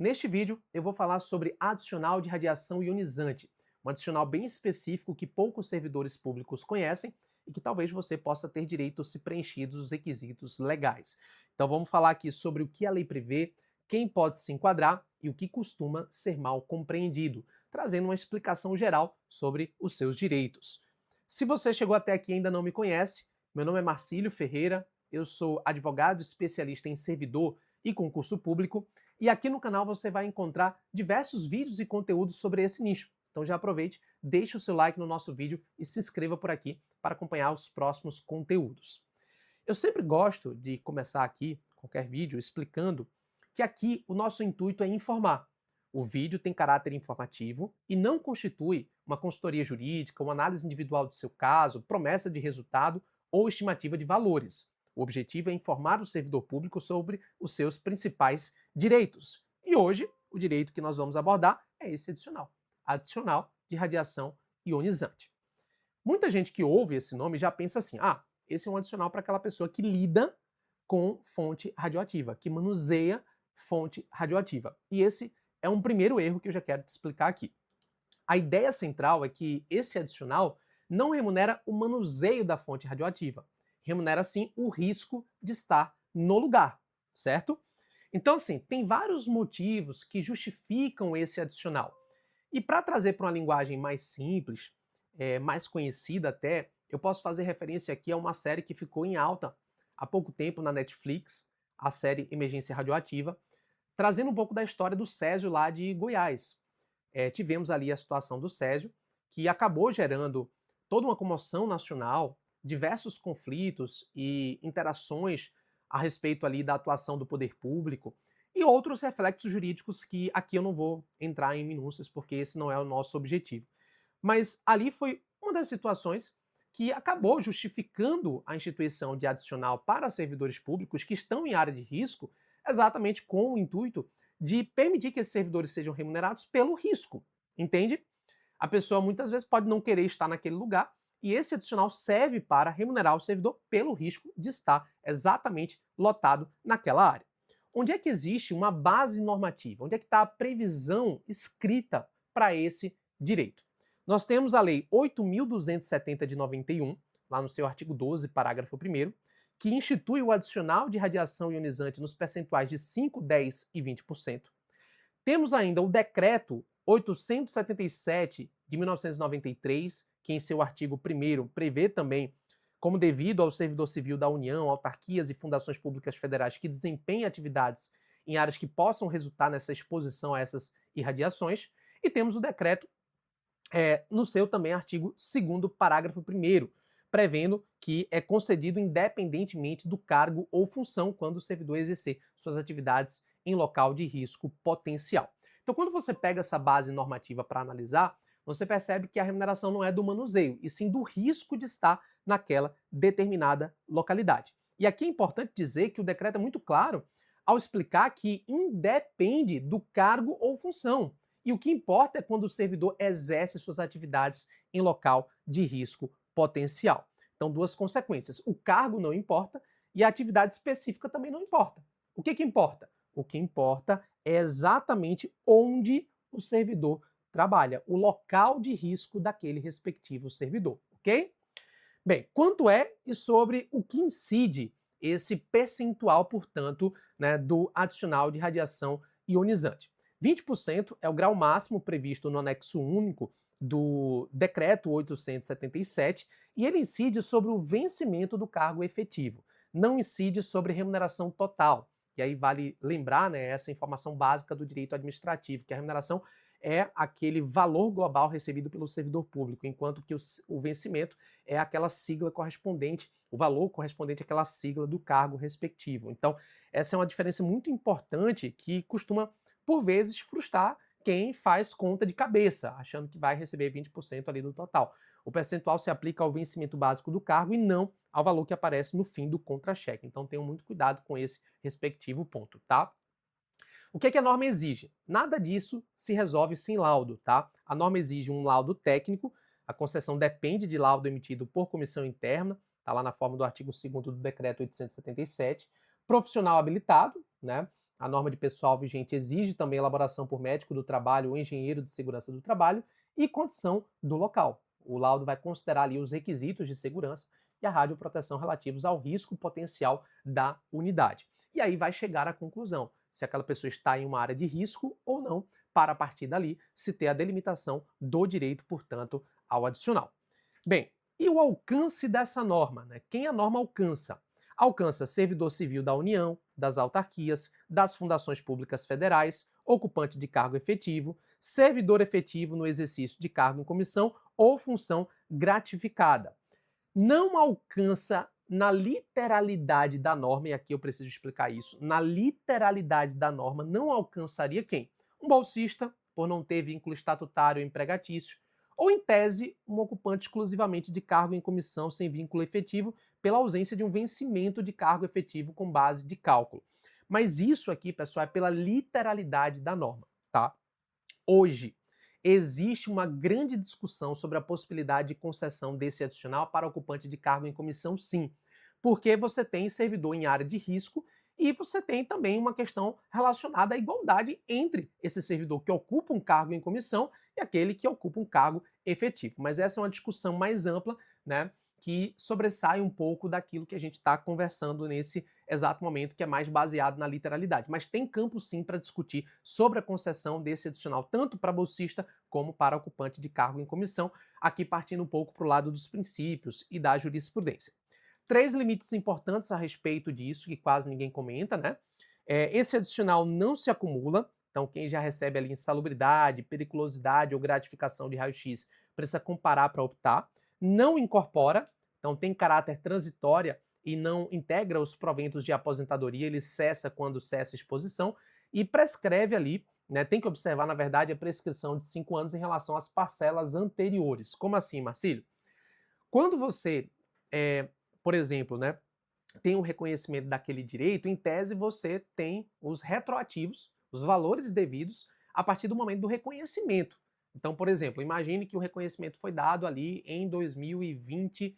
Neste vídeo, eu vou falar sobre adicional de radiação ionizante, um adicional bem específico que poucos servidores públicos conhecem e que talvez você possa ter direito se preenchidos os requisitos legais. Então vamos falar aqui sobre o que a lei prevê, quem pode se enquadrar e o que costuma ser mal compreendido, trazendo uma explicação geral sobre os seus direitos. Se você chegou até aqui e ainda não me conhece, meu nome é Marcílio Ferreira, eu sou advogado especialista em servidor e concurso público, e aqui no canal você vai encontrar diversos vídeos e conteúdos sobre esse nicho. Então já aproveite, deixe o seu like no nosso vídeo e se inscreva por aqui para acompanhar os próximos conteúdos. Eu sempre gosto de começar aqui, qualquer vídeo, explicando que aqui o nosso intuito é informar. O vídeo tem caráter informativo e não constitui uma consultoria jurídica, uma análise individual do seu caso, promessa de resultado ou estimativa de valores. O objetivo é informar o servidor público sobre os seus principais direitos. E hoje, o direito que nós vamos abordar é esse adicional de radiação ionizante. Muita gente que ouve esse nome já pensa assim, esse é um adicional para aquela pessoa que lida com fonte radioativa, que manuseia fonte radioativa. E esse é um primeiro erro que eu já quero te explicar aqui. A ideia central é que esse adicional não remunera o manuseio da fonte radioativa, remunera sim o risco de estar no lugar, certo? Então, assim, tem vários motivos que justificam esse adicional. E para trazer para uma linguagem mais simples, mais conhecida até, eu posso fazer referência aqui a uma série que ficou em alta há pouco tempo na Netflix, a série Emergência Radioativa, trazendo um pouco da história do Césio lá de Goiás. Tivemos ali a situação do Césio, que acabou gerando toda uma comoção nacional, diversos conflitos e interações a respeito ali da atuação do poder público e outros reflexos jurídicos que aqui eu não vou entrar em minúcias porque esse não é o nosso objetivo. Mas ali foi uma das situações que acabou justificando a instituição de adicional para servidores públicos que estão em área de risco, exatamente com o intuito de permitir que esses servidores sejam remunerados pelo risco, entende? A pessoa muitas vezes pode não querer estar naquele lugar e esse adicional serve para remunerar o servidor pelo risco de estar exatamente lotado naquela área. Onde é que existe uma base normativa? Onde é que está a previsão escrita para esse direito? Nós temos a Lei 8.270 de 91, lá no seu artigo 12, parágrafo 1º, que institui o adicional de radiação ionizante nos percentuais de 5, 10 e 20%. Temos ainda o Decreto 877 de 1993, que em seu artigo 1º prevê também como devido ao servidor civil da União, autarquias e fundações públicas federais que desempenhem atividades em áreas que possam resultar nessa exposição a essas irradiações. E temos o decreto no seu também artigo 2º, parágrafo 1º, prevendo que é concedido independentemente do cargo ou função quando o servidor exercer suas atividades em local de risco potencial. Então, quando você pega essa base normativa para analisar, você percebe que a remuneração não é do manuseio, e sim do risco de estar naquela determinada localidade. E aqui é importante dizer que o decreto é muito claro ao explicar que independe do cargo ou função. E o que importa é quando o servidor exerce suas atividades em local de risco potencial. Então, duas consequências. O cargo não importa e a atividade específica também não importa. O que importa? O que importa é exatamente onde o servidor trabalha, o local de risco daquele respectivo servidor, ok? Bem, quanto é e sobre o que incide esse percentual, portanto, né, do adicional de radiação ionizante. 20% é o grau máximo previsto no anexo único do Decreto 877 e ele incide sobre o vencimento do cargo efetivo, não incide sobre remuneração total. E aí vale lembrar, né, essa informação básica do direito administrativo, que a remuneração é aquele valor global recebido pelo servidor público, enquanto que o vencimento é aquela sigla correspondente, o valor correspondente àquela sigla do cargo respectivo. Então, essa é uma diferença muito importante que costuma, por vezes, frustrar quem faz conta de cabeça, achando que vai receber 20% ali do total. O percentual se aplica ao vencimento básico do cargo e não ao valor que aparece no fim do contra-cheque. Então, tenham muito cuidado com esse respectivo ponto, tá? O que a norma exige? Nada disso se resolve sem laudo, tá? A norma exige um laudo técnico, a concessão depende de laudo emitido por comissão interna, tá lá na forma do artigo 2º do decreto 877, profissional habilitado, né? A norma de pessoal vigente exige também elaboração por médico do trabalho ou engenheiro de segurança do trabalho e condição do local. O laudo vai considerar ali os requisitos de segurança e a radioproteção relativos ao risco potencial da unidade. E aí vai chegar à conclusão se aquela pessoa está em uma área de risco ou não, para a partir dali se ter a delimitação do direito, portanto, ao adicional. Bem, e o alcance dessa norma, né? Quem a norma alcança? Alcança servidor civil da União, das autarquias, das fundações públicas federais, ocupante de cargo efetivo, servidor efetivo no exercício de cargo em comissão ou função gratificada. Não alcança na literalidade da norma, e aqui eu preciso explicar isso, na literalidade da norma não alcançaria quem? Um bolsista, por não ter vínculo estatutário ou empregatício, ou, em tese, um ocupante exclusivamente de cargo em comissão sem vínculo efetivo, pela ausência de um vencimento de cargo efetivo com base de cálculo. Mas isso aqui, pessoal, é pela literalidade da norma, tá? Hoje, existe uma grande discussão sobre a possibilidade de concessão desse adicional para ocupante de cargo em comissão, sim, porque você tem servidor em área de risco e você tem também uma questão relacionada à igualdade entre esse servidor que ocupa um cargo em comissão e aquele que ocupa um cargo efetivo. Mas essa é uma discussão mais ampla, né, que sobressai um pouco daquilo que a gente está conversando nesse exato momento, que é mais baseado na literalidade. Mas tem campo sim para discutir sobre a concessão desse adicional, tanto para bolsista como para ocupante de cargo em comissão, aqui partindo um pouco para o lado dos princípios e da jurisprudência. 3 limites importantes a respeito disso, que quase ninguém comenta, né? Esse adicional não se acumula, então quem já recebe ali insalubridade, periculosidade ou gratificação de raio-x precisa comparar para optar. Não incorpora, então tem caráter transitório e não integra os proventos de aposentadoria, ele cessa quando cessa a exposição e prescreve ali, né? Tem que observar, na verdade, a prescrição de 5 anos em relação às parcelas anteriores. Como assim, Marcílio? Quando você, por exemplo, né, tem o reconhecimento daquele direito, em tese você tem os retroativos, os valores devidos, a partir do momento do reconhecimento. Então, por exemplo, imagine que o reconhecimento foi dado ali em 2020,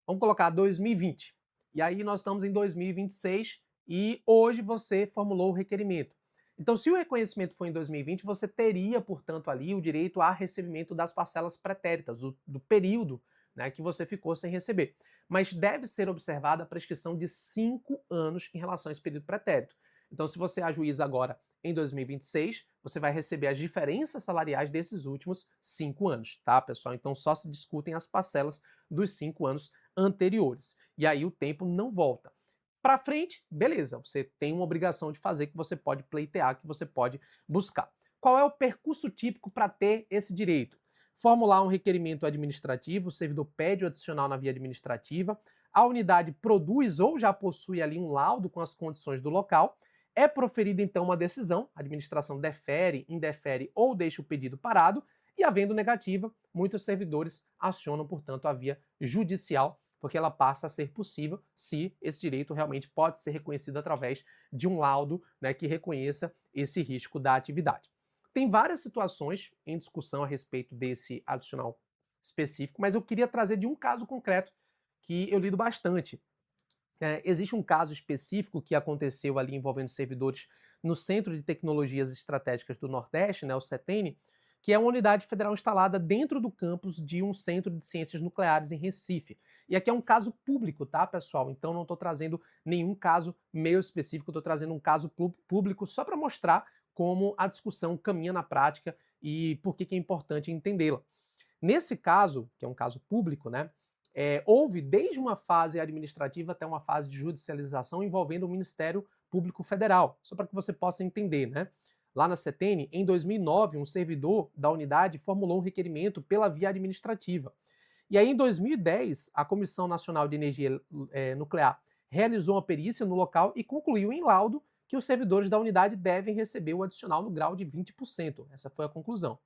vamos colocar 2020. E aí nós estamos em 2026 e hoje você formulou o requerimento. Então, se o reconhecimento foi em 2020, você teria, portanto, ali o direito a recebimento das parcelas pretéritas, do período, né, que você ficou sem receber. Mas deve ser observada a prescrição de 5 anos em relação a esse período pretérito. Então, se você ajuiza agora em 2026, você vai receber as diferenças salariais desses últimos 5 anos, tá, pessoal? Então, só se discutem as parcelas dos 5 anos anteriores. E aí o tempo não volta. Para frente, beleza, você tem uma obrigação de fazer, que você pode pleitear, que você pode buscar. Qual é o percurso típico para ter esse direito? Formular um requerimento administrativo, o servidor pede o adicional na via administrativa, a unidade produz ou já possui ali um laudo com as condições do local, é proferida então uma decisão, a administração defere, indefere ou deixa o pedido parado, e havendo negativa, muitos servidores acionam, portanto, a via judicial, porque ela passa a ser possível se esse direito realmente pode ser reconhecido através de um laudo, né, que reconheça esse risco da atividade. Tem várias situações em discussão a respeito desse adicional específico, mas eu queria trazer de um caso concreto que eu lido bastante. Existe um caso específico que aconteceu ali envolvendo servidores no Centro de Tecnologias Estratégicas do Nordeste, né, o CETENI, que é uma unidade federal instalada dentro do campus de um centro de ciências nucleares em Recife. E aqui é um caso público, tá, pessoal? Então não estou trazendo nenhum caso meu específico, estou trazendo um caso público só para mostrar como a discussão caminha na prática e por que é importante entendê-la. Nesse caso, que é um caso público, né, houve desde uma fase administrativa até uma fase de judicialização envolvendo o Ministério Público Federal, só para que você possa entender, né? Lá na CETENI, em 2009, um servidor da unidade formulou um requerimento pela via administrativa. E aí, em 2010, a Comissão Nacional de Energia Nuclear realizou uma perícia no local e concluiu em laudo que os servidores da unidade devem receber o adicional no grau de 20%. Essa foi a conclusão.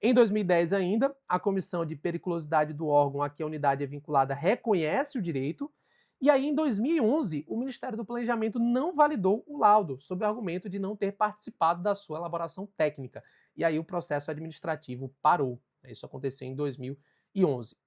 Em 2010 ainda, a Comissão de Periculosidade do órgão a que a unidade é vinculada reconhece o direito, e aí em 2011 o Ministério do Planejamento não validou o laudo, sob o argumento de não ter participado da sua elaboração técnica, e aí o processo administrativo parou. Isso aconteceu em 2011.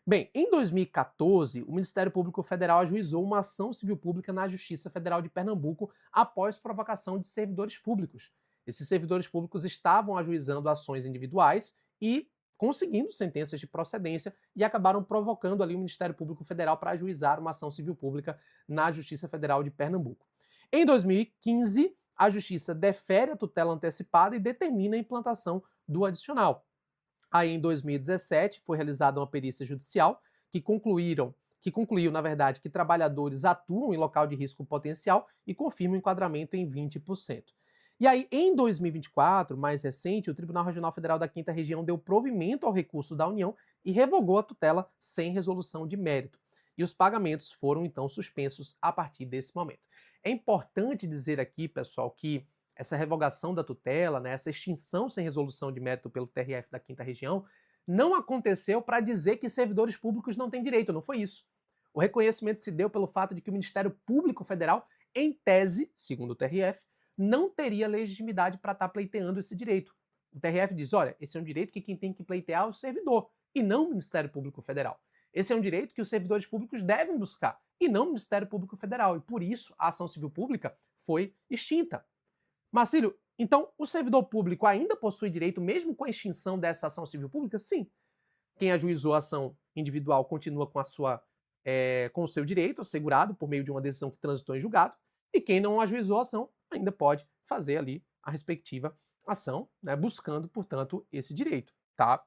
Bem, em 2014, o Ministério Público Federal ajuizou uma ação civil pública na Justiça Federal de Pernambuco após provocação de servidores públicos. Esses servidores públicos estavam ajuizando ações individuais e conseguindo sentenças de procedência e acabaram provocando ali o Ministério Público Federal para ajuizar uma ação civil pública na Justiça Federal de Pernambuco. Em 2015, a Justiça defere a tutela antecipada e determina a implantação do adicional. Aí, em 2017, foi realizada uma perícia judicial que concluiu, na verdade, que trabalhadores atuam em local de risco potencial e confirma o enquadramento em 20%. E aí, em 2024, mais recente, o Tribunal Regional Federal da Quinta Região deu provimento ao recurso da União e revogou a tutela sem resolução de mérito. E os pagamentos foram, então, suspensos a partir desse momento. É importante dizer aqui, pessoal, que essa revogação da tutela, né, essa extinção sem resolução de mérito pelo TRF da Quinta Região, não aconteceu para dizer que servidores públicos não têm direito, não foi isso. O reconhecimento se deu pelo fato de que o Ministério Público Federal, em tese, segundo o TRF, não teria legitimidade para estar pleiteando esse direito. O TRF diz, olha, esse é um direito que quem tem que pleitear é o servidor, e não o Ministério Público Federal. Esse é um direito que os servidores públicos devem buscar, e não o Ministério Público Federal. E por isso a ação civil pública foi extinta. Marcílio, então o servidor público ainda possui direito mesmo com a extinção dessa ação civil pública? Sim. Quem ajuizou a ação individual continua com o seu direito assegurado por meio de uma decisão que transitou em julgado, e quem não ajuizou a ação ainda pode fazer ali a respectiva ação, né, buscando, portanto, esse direito, tá?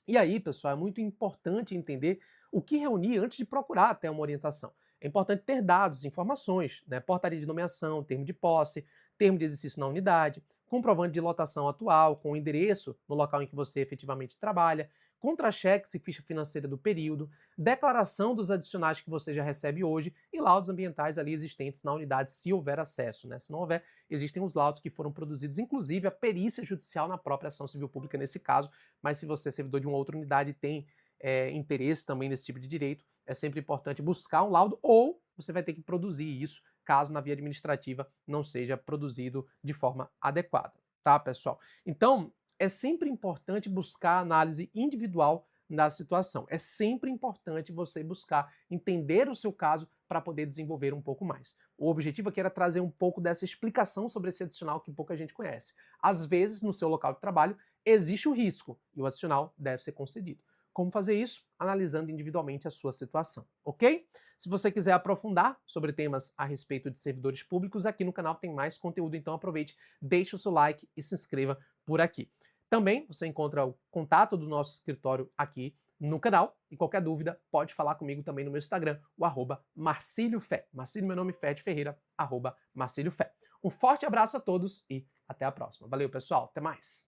E aí, pessoal, é muito importante entender o que reunir antes de procurar até uma orientação. É importante ter dados, informações, né? Portaria de nomeação, termo de posse, termo de exercício na unidade, comprovante de lotação atual, com o endereço no local em que você efetivamente trabalha, contra-cheques e ficha financeira do período, declaração dos adicionais que você já recebe hoje e laudos ambientais ali existentes na unidade, se houver acesso, né? Se não houver, existem os laudos que foram produzidos, inclusive a perícia judicial na própria ação civil pública nesse caso, mas se você é servidor de uma outra unidade e tem interesse também nesse tipo de direito, é sempre importante buscar um laudo ou você vai ter que produzir isso caso na via administrativa não seja produzido de forma adequada, tá, pessoal? Então, é sempre importante buscar análise individual da situação. É sempre importante você buscar entender o seu caso para poder desenvolver um pouco mais. O objetivo aqui era trazer um pouco dessa explicação sobre esse adicional que pouca gente conhece. Às vezes, no seu local de trabalho, existe o risco e o adicional deve ser concedido. Como fazer isso? Analisando individualmente a sua situação, ok? Se você quiser aprofundar sobre temas a respeito de servidores públicos, aqui no canal tem mais conteúdo, então aproveite, deixe o seu like e se inscreva por aqui. Também você encontra o contato do nosso escritório aqui no canal e qualquer dúvida pode falar comigo também no meu Instagram, o @MarcílioFé. Marcílio, meu nome, Fé de Ferreira, @MarcílioFé. Um forte abraço a todos e até a próxima. Valeu, pessoal. Até mais.